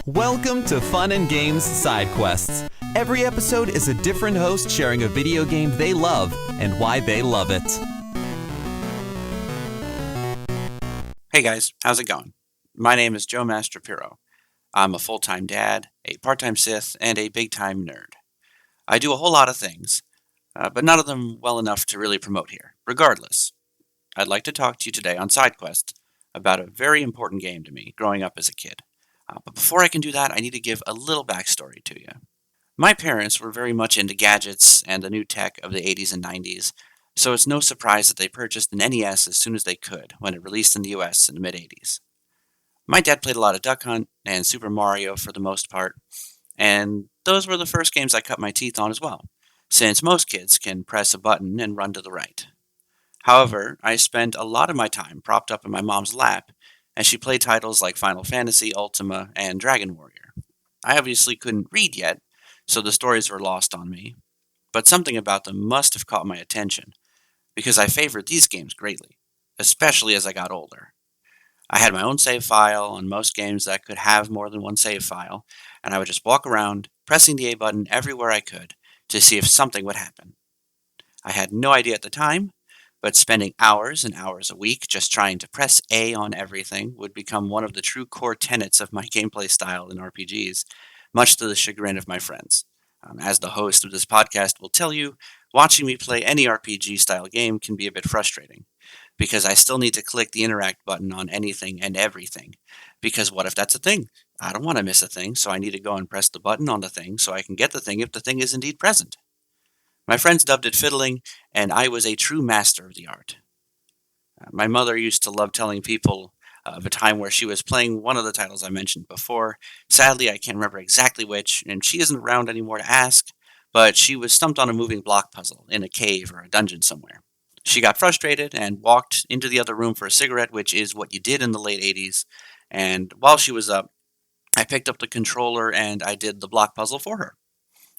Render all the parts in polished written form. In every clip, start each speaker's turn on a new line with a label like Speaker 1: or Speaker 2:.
Speaker 1: Welcome to Fun and Games Side Quests. Every episode is a different host sharing a video game they love and why they love it.
Speaker 2: Hey guys, how's it going? My name is Joe Mastropiero. I'm a full-time dad, a part-time Sith, and a big-time nerd. I do a whole lot of things, but none of them well enough to really promote here. Regardless, I'd like to talk to you today on Side Quest about a very important game to me growing up as a kid. But before I can do that, I need to give a little backstory to you. My parents were very much into gadgets and the new tech of the 80s and 90s, so it's no surprise that they purchased an NES as soon as they could when it released in the US in the mid-80s. My dad played a lot of Duck Hunt and Super Mario for the most part, and those were the first games I cut my teeth on as well, since most kids can press a button and run to the right. However, I spent a lot of my time propped up in my mom's lap as she played titles like Final Fantasy, Ultima, and Dragon Warrior. I obviously couldn't read yet, so the stories were lost on me, but something about them must have caught my attention, because I favored these games greatly, especially as I got older. I had my own save file on most games that could have more than one save file, and I would just walk around, pressing the A button everywhere I could to see if something would happen. I had no idea at the time, but spending hours and hours a week just trying to press A on everything would become one of the true core tenets of my gameplay style in RPGs, much to the chagrin of my friends. As the host of this podcast will tell you, watching me play any RPG-style game can be a bit frustrating, because I still need to click the interact button on anything and everything. Because what if that's a thing? I don't want to miss a thing, so I need to go and press the button on the thing so I can get the thing if the thing is indeed present. My friends dubbed it fiddling, and I was a true master of the art. My mother used to love telling people of a time where she was playing one of the titles I mentioned before. Sadly, I can't remember exactly which, and she isn't around anymore to ask, but she was stumped on a moving block puzzle in a cave or a dungeon somewhere. She got frustrated and walked into the other room for a cigarette, which is what you did in the late 80s, and while she was up, I picked up the controller and I did the block puzzle for her.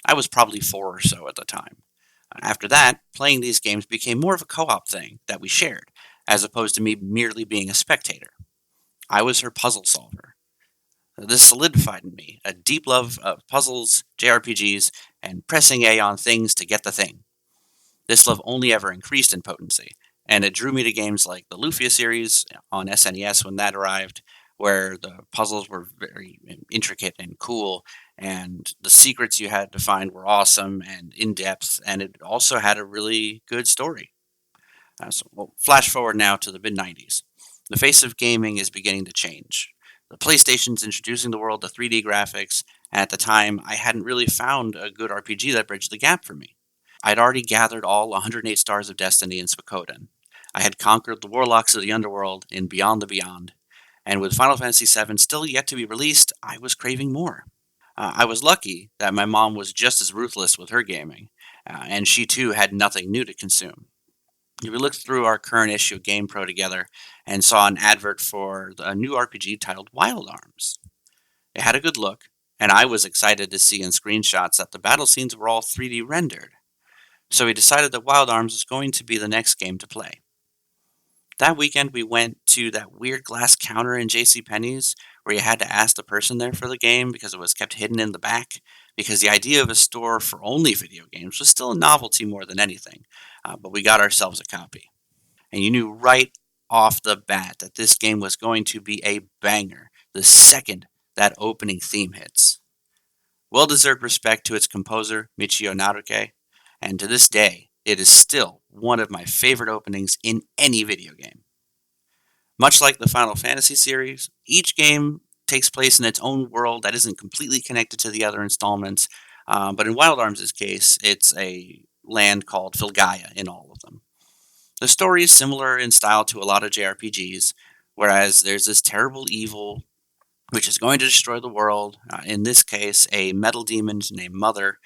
Speaker 2: I was probably 4 or so at the time. After that, playing these games became more of a co-op thing that we shared, as opposed to me merely being a spectator. I was her puzzle solver. This solidified in me a deep love of puzzles, JRPGs, and pressing A on things to get the thing. This love only ever increased in potency, and it drew me to games like the Lufia series on SNES when that arrived, where the puzzles were very intricate and cool, and the secrets you had to find were awesome and in-depth, and it also had a really good story. Flash forward now to the mid-90s. The face of gaming is beginning to change. The PlayStation's introducing the world to 3D graphics, and at the time, I hadn't really found a good RPG that bridged the gap for me. I'd already gathered all 108 Stars of Destiny in Suikoden. I had conquered the Warlocks of the Underworld in Beyond the Beyond, and with Final Fantasy VII still yet to be released, I was craving more. I was lucky that my mom was just as ruthless with her gaming, and she too had nothing new to consume. We looked through our current issue of GamePro together and saw an advert for a new RPG titled Wild Arms. It had a good look, and I was excited to see in screenshots that the battle scenes were all 3D rendered. So we decided that Wild Arms was going to be the next game to play. That weekend we went to that weird glass counter in JCPenney's where you had to ask the person there for the game because it was kept hidden in the back, because the idea of a store for only video games was still a novelty more than anything, but we got ourselves a copy. And you knew right off the bat that this game was going to be a banger the second that opening theme hits. Well-deserved respect to its composer, Michio Naruke, and to this day, it is still one of my favorite openings in any video game. Much like the Final Fantasy series, each game takes place in its own world that isn't completely connected to the other installments, but in Wild Arms' case, it's a land called Filgaia in all of them. The story is similar in style to a lot of JRPGs, whereas there's this terrible evil which is going to destroy the world, in this case, a metal demon named Mother,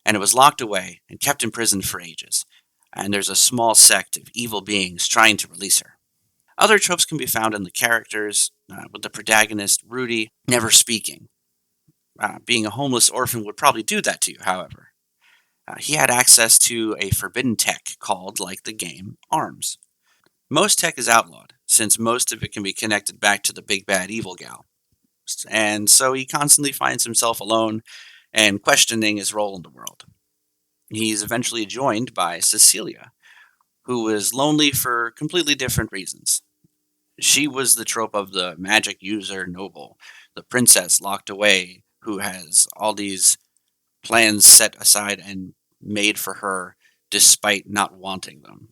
Speaker 2: and it was locked away and kept imprisoned for ages. And there's a small sect of evil beings trying to release her. Other tropes can be found in the characters, with the protagonist, Rudy, never speaking. Being a homeless orphan would probably do that to you, however. He had access to a forbidden tech called, like the game, arms. Most tech is outlawed, since most of it can be connected back to the big bad evil gal. hosts, and so he constantly finds himself alone and questioning his role in the world. He's eventually joined by Cecilia, who is lonely for completely different reasons. She was the trope of the magic user noble, the princess locked away who has all these plans set aside and made for her despite not wanting them.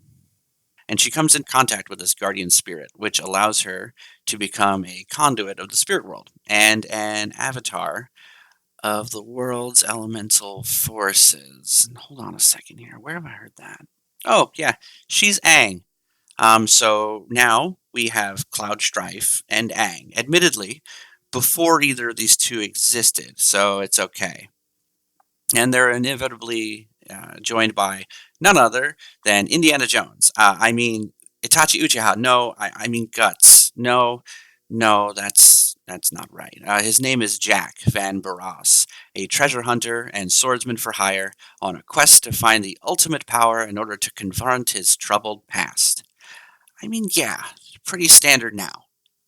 Speaker 2: And she comes in contact with this guardian spirit, which allows her to become a conduit of the spirit world and an avatar of the world's elemental forces. Hold on a second here. Where have I heard that? Oh, yeah, she's Aang. So now we have Cloud Strife and Aang. Admittedly, before either of these two existed, so it's okay. And they're inevitably joined by none other than Indiana Jones. I mean Itachi Uchiha. No, I mean Guts. No, no, that's not right. His name is Jack Van Barras, a treasure hunter and swordsman for hire on a quest to find the ultimate power in order to confront his troubled past. I mean, yeah, pretty standard now.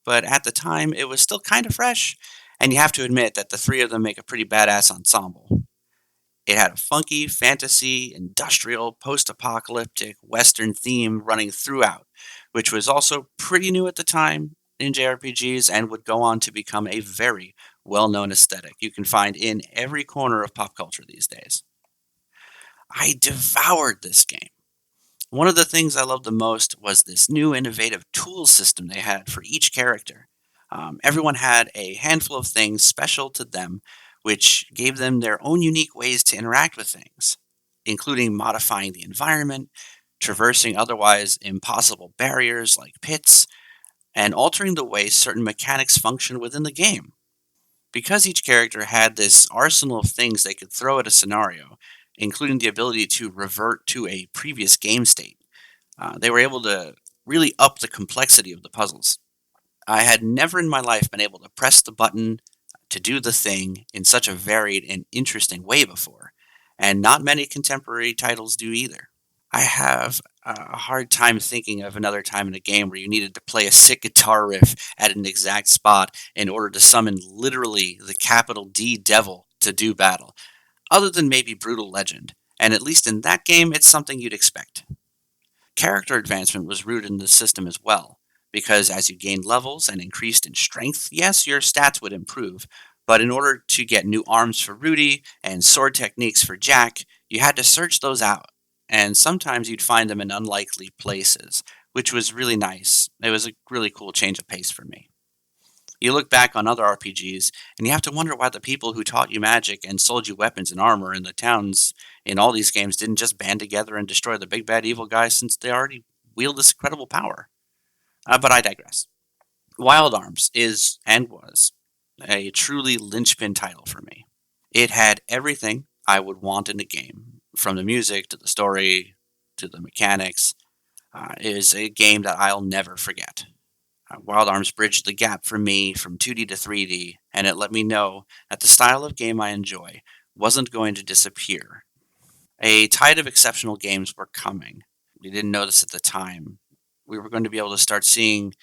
Speaker 2: But at the time, it was still kind of fresh, and you have to admit that the three of them make a pretty badass ensemble. It had a funky, fantasy, industrial, post apocalyptic, Western theme running throughout, which was also pretty new at the time in JRPGs and would go on to become a very well known aesthetic you can find in every corner of pop culture these days. I devoured this game. One of the things I loved the most was this new innovative tool system they had for each character. Everyone had a handful of things special to them, which gave them their own unique ways to interact with things, including modifying the environment, traversing otherwise impossible barriers like pits, and altering the way certain mechanics function within the game. Because each character had this arsenal of things they could throw at a scenario, including the ability to revert to a previous game state, they were able to really up the complexity of the puzzles. I had never in my life been able to press the button to do the thing in such a varied and interesting way before, and not many contemporary titles do either. I have a hard time thinking of another time in a game where you needed to play a sick guitar riff at an exact spot in order to summon literally the capital D devil to do battle, other than maybe Brutal Legend, and at least in that game it's something you'd expect. Character advancement was rooted in the system as well, because as you gained levels and increased in strength, yes, your stats would improve, but in order to get new arms for Rudy and sword techniques for Jack, you had to search those out, and sometimes you'd find them in unlikely places, which was really nice. It was a really cool change of pace for me. You look back on other RPGs, and you have to wonder why the people who taught you magic and sold you weapons and armor in the towns in all these games didn't just band together and destroy the big bad evil guy since they already wield this incredible power. But I digress. Wild Arms is, and was, a truly linchpin title for me. It had everything I would want in a game, from the music to the story to the mechanics. It is a game that I'll never forget. Wild Arms bridged the gap for me from 2D to 3D, and it let me know that the style of game I enjoy wasn't going to disappear. A tide of exceptional games were coming. We didn't notice at the time. We were going to be able to start seeing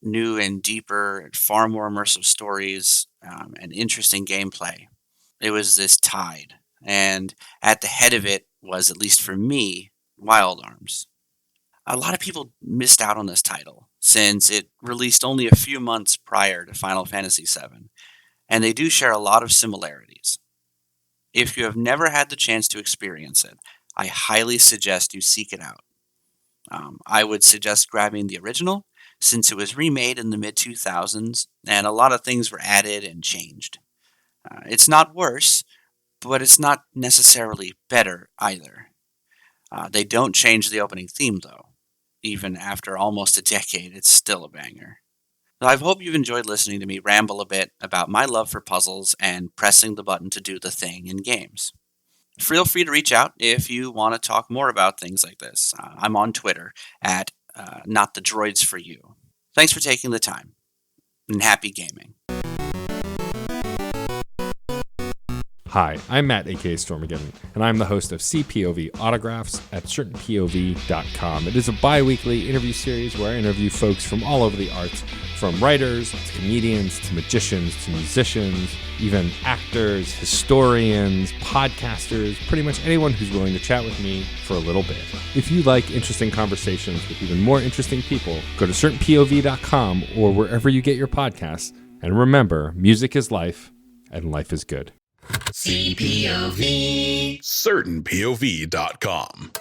Speaker 2: new and deeper, and far more immersive stories and interesting gameplay. It was this tide, and at the head of it was, at least for me, Wild Arms. A lot of people missed out on this title since it released only a few months prior to Final Fantasy VII, and they do share a lot of similarities. If you have never had the chance to experience it, I highly suggest you seek it out. I would suggest grabbing the original since it was remade in the mid 2000s and a lot of things were added and changed. It's not worse, but it's not necessarily better either. They don't change the opening theme though. Even after almost a decade, it's still a banger. So I hope you've enjoyed listening to me ramble a bit about my love for puzzles and pressing the button to do the thing in games. Feel free to reach out if you want to talk more about things like this. I'm on Twitter at Not the Droids for You. Thanks for taking the time, and happy gaming.
Speaker 3: Hi, I'm Matt, aka Stormageddon, and I'm the host of CPOV Autographs at certainpov.com. It is a bi-weekly interview series where I interview folks from all over the arts, from writers to comedians to magicians to musicians, even actors, historians, podcasters, pretty much anyone who's willing to chat with me for a little bit. If you like interesting conversations with even more interesting people, go to certainpov.com or wherever you get your podcasts. And remember, music is life, and life is good.
Speaker 4: CPOV.
Speaker 5: certainpov.com.